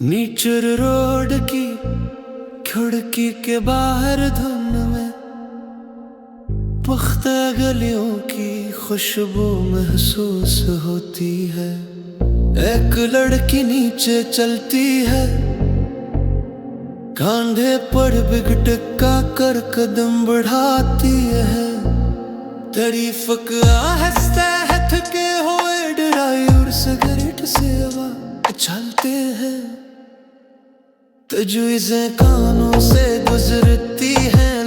नीचर road की खिड़की के बाहर धुन में पुख्ता गलियों की खुशबू महसूस होती है। एक लड़की नीचे चलती है, कांधे पर बिग टिक्का कर कदम बढ़ाती है। तारीफ का हंसता है थके हुए ड्राइवर सिगरेट सेवा चलते हैं। तजवीज़ें कानों से गुजरती हैं,